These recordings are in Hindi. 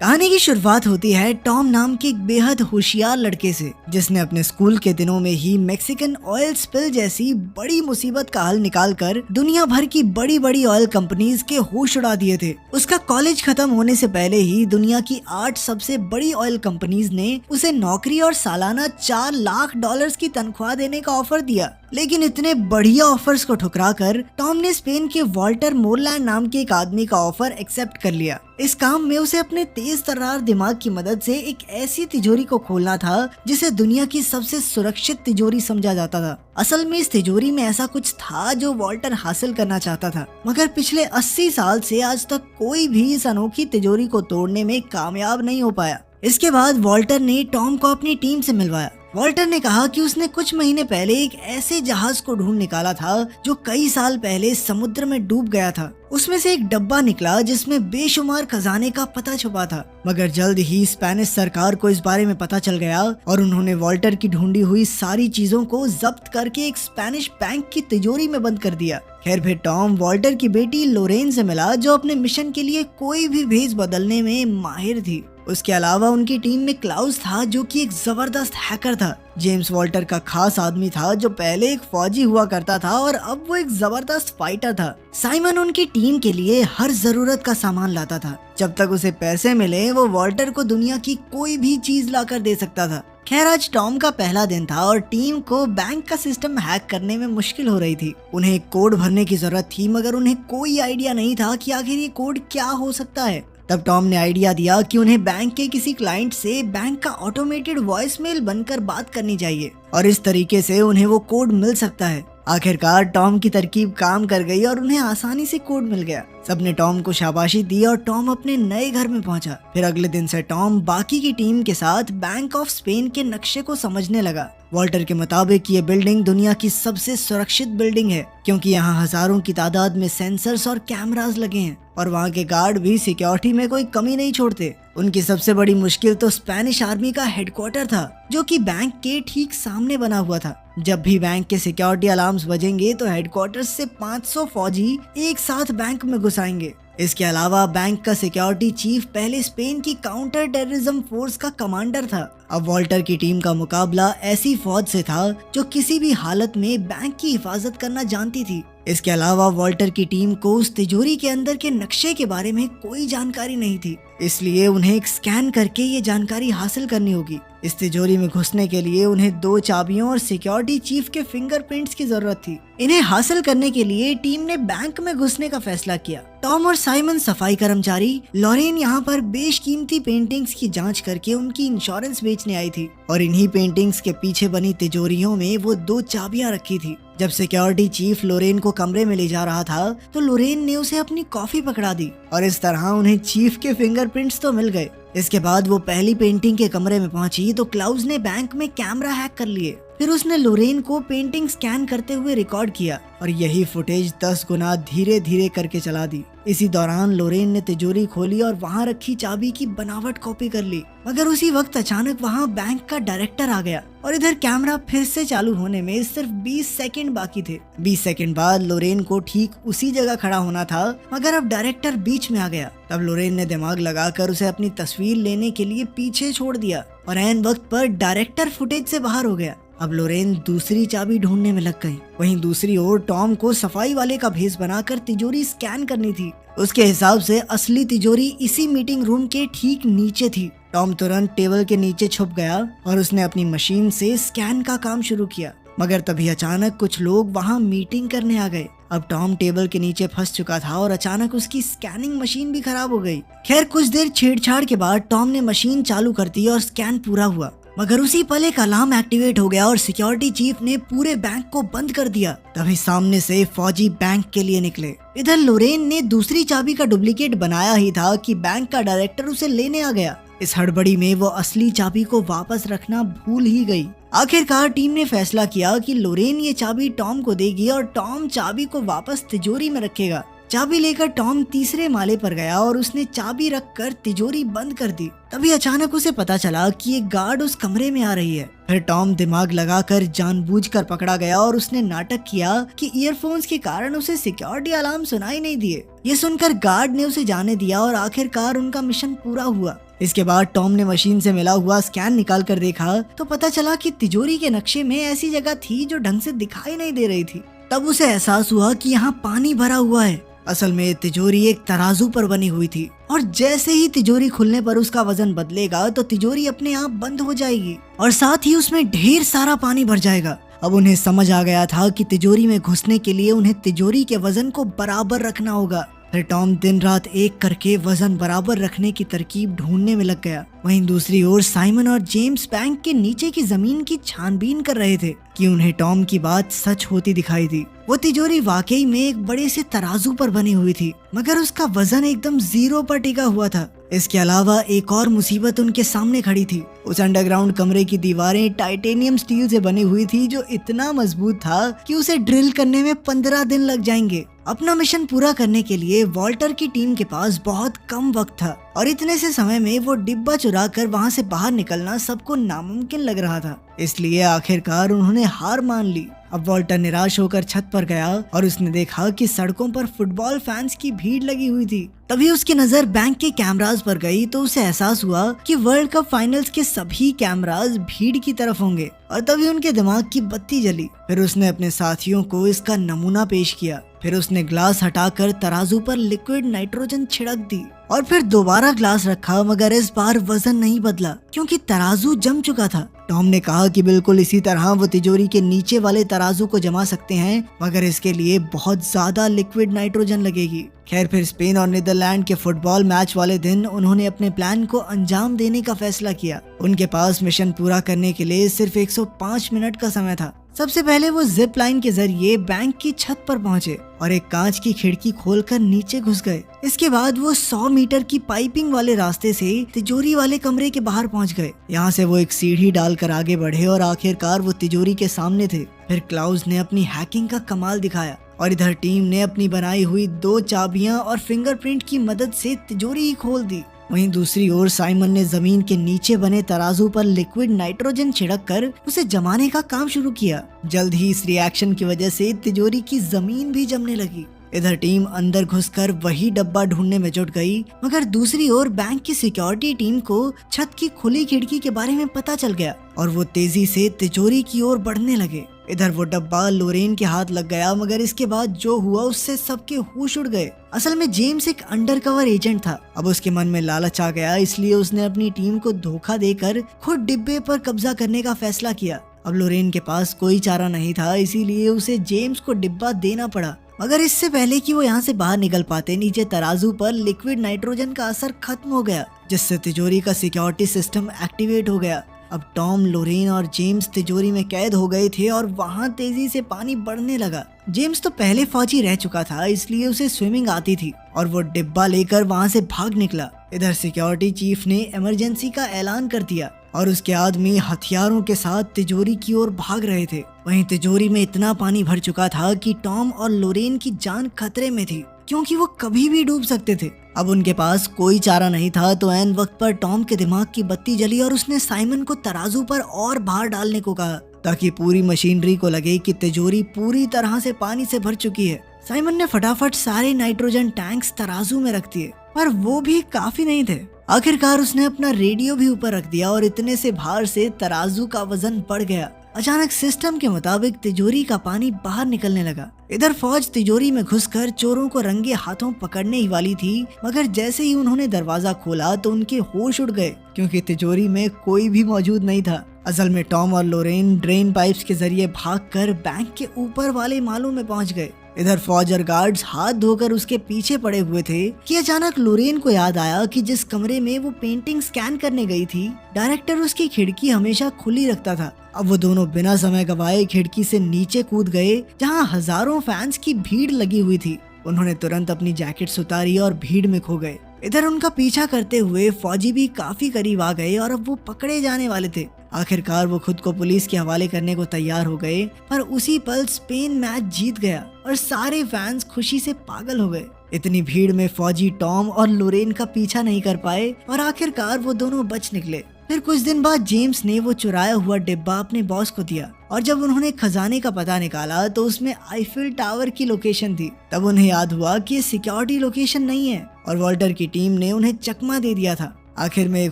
कहानी की शुरुआत होती है टॉम नाम के एक बेहद होशियार लड़के से, जिसने अपने स्कूल के दिनों में ही मैक्सिकन ऑयल स्पिल जैसी बड़ी मुसीबत का हल निकालकर दुनिया भर की बड़ी बड़ी ऑयल कंपनीज के होश उड़ा दिए थे। उसका कॉलेज खत्म होने से पहले ही दुनिया की 8 सबसे बड़ी ऑयल कंपनीज ने उसे नौकरी और सालाना $4 लाख की तनख्वाह देने का ऑफर दिया। लेकिन इतने बढ़िया ऑफर्स को ठुकराकर टॉम ने स्पेन के वॉल्टर मोरलैंड नाम के एक आदमी का ऑफर एक्सेप्ट कर लिया। इस काम में उसे अपने तेज तर्रार दिमाग की मदद से एक ऐसी तिजोरी को खोलना था जिसे दुनिया की सबसे सुरक्षित तिजोरी समझा जाता था। असल में इस तिजोरी में ऐसा कुछ था जो वॉल्टर हासिल करना चाहता था, मगर पिछले 80 साल से आज तक कोई भी इस अनोखी तिजोरी को तोड़ने में कामयाब नहीं हो पाया। इसके बाद वॉल्टर ने टॉम को अपनी टीम से मिलवाया। वॉल्टर ने कहा कि उसने कुछ महीने पहले एक ऐसे जहाज को ढूंढ निकाला था जो कई साल पहले समुद्र में डूब गया था। उसमें से एक डब्बा निकला जिसमें बेशुमार खजाने का पता छुपा था, मगर जल्द ही स्पेनिश सरकार को इस बारे में पता चल गया और उन्होंने वॉल्टर की ढूंढी हुई सारी चीजों को जब्त करके एक स्पेनिश बैंक की तिजोरी में बंद कर दिया। खैर फिर टॉम वॉल्टर की बेटी लोरेन से मिला, जो अपने मिशन के लिए कोई भी भेज बदलने में माहिर थी। उसके अलावा उनकी टीम में क्लाउस था, जो कि एक जबरदस्त हैकर था। जेम्स वॉल्टर का खास आदमी था, जो पहले एक फौजी हुआ करता था और अब वो एक जबरदस्त फाइटर था। साइमन उनकी टीम के लिए हर जरूरत का सामान लाता था। जब तक उसे पैसे मिले वो वॉल्टर को दुनिया की कोई भी चीज लाकर दे सकता था। खैर आज टॉम का पहला दिन था और टीम को बैंक का सिस्टम हैक करने में मुश्किल हो रही थी। उन्हें एक कोड भरने की जरूरत थी, मगर उन्हें कोई आइडिया नहीं था कि आखिर ये कोड क्या हो सकता है। तब टॉम ने आइडिया दिया कि उन्हें बैंक के किसी क्लाइंट से बैंक का ऑटोमेटेड वॉइस मेल बनकर बात करनी चाहिए और इस तरीके से उन्हें वो कोड मिल सकता है। आखिरकार टॉम की तरकीब काम कर गई और उन्हें आसानी से कोड मिल गया। सबने टॉम को शाबाशी दी और टॉम अपने नए घर में पहुंचा। फिर अगले दिन से टॉम बाकी की टीम के साथ बैंक ऑफ स्पेन के नक्शे को समझने लगा। वॉल्टर के मुताबिक ये बिल्डिंग दुनिया की सबसे सुरक्षित बिल्डिंग है, क्योंकि यहाँ हजारों की तादाद में सेंसर्स और कैमरास लगे हैं और वहाँ के गार्ड भी सिक्योरिटी में कोई कमी नहीं छोड़ते। उनकी सबसे बड़ी मुश्किल तो स्पेनिश आर्मी का हेडक्वार्टर था, जो कि बैंक के ठीक सामने बना हुआ था। जब भी बैंक के सिक्योरिटी अलार्म्स बजेंगे तो हेडक्वार्टर से 500 फौजी एक साथ बैंक में घुसाएंगे। इसके अलावा बैंक का सिक्योरिटी चीफ पहले स्पेन की काउंटर टेररिज्म फोर्स का कमांडर था। अब वॉल्टर की टीम का मुकाबला ऐसी फौज से था जो किसी भी हालत में बैंक की हिफाजत करना जानती थी। इसके अलावा वॉल्टर की टीम को उस तिजोरी के अंदर के नक्शे के बारे में कोई जानकारी नहीं थी, इसलिए उन्हें एक स्कैन करके ये जानकारी हासिल करनी होगी। इस तिजोरी में घुसने के लिए उन्हें 2 चाबियों और सिक्योरिटी चीफ के फिंगरप्रिंट्स की जरूरत थी। इन्हें हासिल करने के लिए टीम ने बैंक में घुसने का फैसला किया। टॉम और साइमन सफाई कर्मचारी, लॉरेन यहाँ पर बेशकीमती पेंटिंग्स की जांच करके उनकी इंश्योरेंस बेचने आई थी और इन्हीं पेंटिंग्स के पीछे बनी तिजोरियों में वो 2 चाबियां रखी थी। जब सिक्योरिटी चीफ लोरेन को कमरे में ले जा रहा था तो लोरेन ने उसे अपनी कॉफी पकड़ा दी और इस तरह उन्हें चीफ के फिंगरप्रिंट्स तो मिल गए। इसके बाद वो पहली पेंटिंग के कमरे में पहुंची तो क्लाउस ने बैंक में कैमरा हैक कर लिए। फिर उसने लोरेन को पेंटिंग स्कैन करते हुए रिकॉर्ड किया और यही फुटेज 10 गुना धीरे धीरे करके चला दी। इसी दौरान लोरेन ने तिजोरी खोली और वहाँ रखी चाबी की बनावट कॉपी कर ली, मगर उसी वक्त अचानक वहाँ बैंक का डायरेक्टर आ गया और इधर कैमरा फिर से चालू होने में सिर्फ 20 सेकंड बाकी थे। 20 सेकंड बाद लोरेन को ठीक उसी जगह खड़ा होना था, मगर अब डायरेक्टर बीच में आ गया। तब लोरेन ने दिमाग लगाकर उसे अपनी तस्वीर लेने के लिए पीछे छोड़ दिया और ऐन वक्त पर डायरेक्टर फुटेज से बाहर हो गया। अब लोरेन दूसरी चाबी ढूंढने में लग गई। वहीं दूसरी ओर टॉम को सफाई वाले का भेष बनाकर तिजोरी स्कैन करनी थी। उसके हिसाब से असली तिजोरी इसी मीटिंग रूम के ठीक नीचे थी। टॉम तुरंत टेबल के नीचे छुप गया और उसने अपनी मशीन से स्कैन का काम शुरू किया, मगर तभी अचानक कुछ लोग वहाँ मीटिंग करने आ गए। अब टॉम टेबल के नीचे फंस चुका था और अचानक उसकी स्कैनिंग मशीन भी खराब हो गई। खैर कुछ देर छेड़छाड़ के बाद टॉम ने मशीन चालू कर दी और स्कैन पूरा हुआ, मगर उसी पल एक अलार्म एक्टिवेट हो गया और सिक्योरिटी चीफ ने पूरे बैंक को बंद कर दिया। तभी सामने से फौजी बैंक के लिए निकले। इधर लोरेन ने दूसरी चाबी का डुप्लीकेट बनाया ही था कि बैंक का डायरेक्टर उसे लेने आ गया। इस हड़बड़ी में वो असली चाबी को वापस रखना भूल ही गई। आखिरकार टीम ने फैसला किया कि लोरेन ये चाबी टॉम को देगी और टॉम चाबी को वापस तिजोरी में रखेगा। चाबी लेकर टॉम तीसरे माले पर गया और उसने चाबी रखकर तिजोरी बंद कर दी। तभी अचानक उसे पता चला कि एक गार्ड उस कमरे में आ रही है। फिर टॉम दिमाग लगाकर जानबूझकर पकड़ा गया और उसने नाटक किया कि ईयरफोन्स के कारण उसे सिक्योरिटी अलार्म सुनाई नहीं दिए। ये सुनकर गार्ड ने उसे जाने दिया और आखिरकार उनका मिशन पूरा हुआ। इसके बाद टॉम ने मशीन से मिला हुआ स्कैन निकाल कर देखा तो पता चला कि तिजोरी के नक्शे में ऐसी जगह थी जो ढंग से दिखाई नहीं दे रही थी। तब उसे एहसास हुआ कि यहाँ पानी भरा हुआ है। असल में तिजोरी एक तराजू पर बनी हुई थी और जैसे ही तिजोरी खुलने पर उसका वजन बदलेगा तो तिजोरी अपने आप बंद हो जाएगी और साथ ही उसमें ढेर सारा पानी भर जाएगा। अब उन्हें समझ आ गया था कि तिजोरी में घुसने के लिए उन्हें तिजोरी के वजन को बराबर रखना होगा। फिर टॉम दिन रात एक करके वजन बराबर रखने की तरकीब ढूंढने में लग गया। वहीं दूसरी ओर साइमन और जेम्स बैंक के नीचे की जमीन की छानबीन कर रहे थे कि उन्हें टॉम की बात सच होती दिखाई दी। वो तिजोरी वाकई में एक बड़े से तराजू पर बनी हुई थी, मगर उसका वजन एकदम 0 पर टिका हुआ था। इसके अलावा एक और मुसीबत उनके सामने खड़ी थी। उस अंडरग्राउंड कमरे की दीवारें टाइटेनियम स्टील से बनी हुई थी जो इतना मजबूत था कि उसे ड्रिल करने में 15 दिन लग जाएंगे। अपना मिशन पूरा करने के लिए वॉल्टर की टीम के पास बहुत कम वक्त था और इतने से समय में वो डिब्बा चुरा कर वहाँ से बाहर निकलना सबको नामुमकिन लग रहा था। इसलिए आखिरकार उन्होंने हार मान ली। अब वॉल्टर निराश होकर छत पर गया और उसने देखा कि सड़कों पर फुटबॉल फैंस की भीड़ लगी हुई थी। तभी उसकी नजर बैंक के कैमरास पर गई तो उसे एहसास हुआ कि वर्ल्ड कप फाइनल्स के सभी कैमरास भीड़ की तरफ होंगे और तभी उनके दिमाग की बत्ती जली। फिर उसने अपने साथियों को इसका नमूना पेश किया। फिर उसने ग्लास हटाकर तराजू पर लिक्विड नाइट्रोजन छिड़क दी और फिर दोबारा ग्लास रखा, मगर इस बार वजन नहीं बदला क्योंकि तराजू जम चुका था। टॉम ने कहा कि बिल्कुल इसी तरह वो तिजोरी के नीचे वाले तराजू को जमा सकते हैं, मगर इसके लिए बहुत ज्यादा लिक्विड नाइट्रोजन लगेगी। खैर, फिर स्पेन और नीदरलैंड के फुटबॉल मैच वाले दिन उन्होंने अपने प्लान को अंजाम देने का फैसला किया। उनके पास मिशन पूरा करने के लिए सिर्फ 105 मिनट का समय था। सबसे पहले वो जिप लाइन के जरिए बैंक की छत पर पहुंचे और एक कांच की खिड़की खोलकर नीचे घुस गए। इसके बाद वो 100 मीटर की पाइपिंग वाले रास्ते से तिजोरी वाले कमरे के बाहर पहुंच गए। यहाँ से वो एक सीढ़ी डालकर आगे बढ़े और आखिरकार वो तिजोरी के सामने थे। फिर क्लाउज ने अपनी हैकिंग का कमाल दिखाया और इधर टीम ने अपनी बनाई हुई 2 चाबियां और फिंगरप्रिंट की मदद से तिजोरी ही खोल दी। वहीं दूसरी ओर साइमन ने जमीन के नीचे बने तराजू पर लिक्विड नाइट्रोजन छिड़क कर उसे जमाने का काम शुरू किया। जल्द ही इस रिएक्शन की वजह से तिजोरी की जमीन भी जमने लगी। इधर टीम अंदर घुसकर वही डब्बा ढूंढने में जुट गई, मगर दूसरी ओर बैंक की सिक्योरिटी टीम को छत की खुली खिड़की के बारे में पता चल गया और वो तेजी से तिजोरी की ओर बढ़ने लगे। इधर वो डब्बा लोरेन के हाथ लग गया, मगर इसके बाद जो हुआ उससे सबके होश उड़ गए। असल में जेम्स एक अंडरकवर एजेंट था। अब उसके मन में लालच आ गया, इसलिए उसने अपनी टीम को धोखा देकर खुद डिब्बे पर कब्जा करने का फैसला किया। अब लोरेन के पास कोई चारा नहीं था, इसीलिए उसे जेम्स को डिब्बा देना पड़ा। मगर इससे पहले कि वो यहाँ से बाहर निकल पाते, नीचे तराजू पर लिक्विड नाइट्रोजन का असर खत्म हो गया, जिससे तिजोरी का सिक्योरिटी सिस्टम एक्टिवेट हो गया। अब टॉम, लोरेन और जेम्स तिजोरी में कैद हो गए थे और वहाँ तेजी से पानी बढ़ने लगा। जेम्स तो पहले फौजी रह चुका था, इसलिए उसे स्विमिंग आती थी और वो डिब्बा लेकर वहाँ से भाग निकला। इधर सिक्योरिटी चीफ ने इमरजेंसी का ऐलान कर दिया और उसके आदमी हथियारों के साथ तिजोरी की ओर भाग रहे थे। वहीं तिजोरी में इतना पानी भर चुका था कि टॉम और लोरेन की जान खतरे में थी, क्योंकि वो कभी भी डूब सकते थे। अब उनके पास कोई चारा नहीं था, तो ऐन वक्त पर टॉम के दिमाग की बत्ती जली और उसने साइमन को तराजू पर और बाहर डालने को कहा, ताकि पूरी मशीनरी को लगे कि तिजोरी पूरी तरह से पानी से भर चुकी है। साइमन ने फटाफट सारे नाइट्रोजन टैंक्स तराजू में रख दिए, पर वो भी काफी नहीं थे। आखिरकार उसने अपना रेडियो भी ऊपर रख दिया और इतने से भार से तराजू का वजन बढ़ गया। अचानक सिस्टम के मुताबिक तिजोरी का पानी बाहर निकलने लगा। इधर फौज तिजोरी में घुसकर चोरों को रंगे हाथों पकड़ने ही वाली थी, मगर जैसे ही उन्होंने दरवाजा खोला तो उनके होश उड़ गए, क्योंकि तिजोरी में कोई भी मौजूद नहीं था। असल में टॉम और लोरेन ड्रेन पाइप्स के जरिए भागकर बैंक के ऊपर वाले मालों में पहुंच गए। इधर फौज और गार्ड्स हाथ धोकर उसके पीछे पड़े हुए थे कि अचानक लोरेन को याद आया कि जिस कमरे में वो पेंटिंग स्कैन करने गई थी, डायरेक्टर उसकी खिड़की हमेशा खुली रखता था। अब वो दोनों बिना समय गवाए खिड़की से नीचे कूद गए, जहां हजारों फैंस की भीड़ लगी हुई थी। उन्होंने तुरंत अपनी जैकेट्स उतारी और भीड़ में खो गए। इधर उनका पीछा करते हुए फौजी भी काफी करीब आ गए और अब वो पकड़े जाने वाले थे। आखिरकार वो खुद को पुलिस के हवाले करने को तैयार हो गए, पर उसी पल स्पेन मैच जीत गया और सारे फैंस खुशी से पागल हो गए। इतनी भीड़ में फौजी टॉम और लोरेन का पीछा नहीं कर पाए और आखिरकार वो दोनों बच निकले। फिर कुछ दिन बाद जेम्स ने वो चुराया हुआ डिब्बा अपने बॉस को दिया और जब उन्होंने खजाने का पता निकाला तो उसमें आईफिल टावर की लोकेशन थी। तब उन्हें याद हुआ कि ये सिक्योरिटी लोकेशन नहीं है और वॉल्टर की टीम ने उन्हें चकमा दे दिया था। आखिर में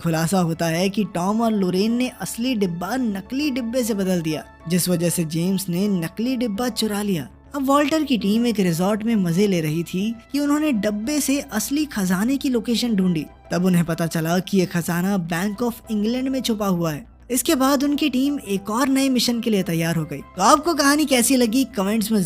खुलासा होता है कि टॉम और लोरेन ने असली डिब्बा नकली डिब्बे से बदल दिया, जिस वजह से जेम्स ने नकली डिब्बा चुरा लिया। अब वॉल्टर की टीम एक रिजॉर्ट में मजे ले रही थी कि उन्होंने डब्बे से असली खजाने की लोकेशन ढूंढी। तब उन्हें पता चला कि यह खजाना बैंक ऑफ इंग्लैंड में छुपा हुआ है। इसके बाद उनकी टीम एक और नए मिशन के लिए तैयार हो गई। तो आपको कहानी कैसी लगी कमेंट्स में जरूर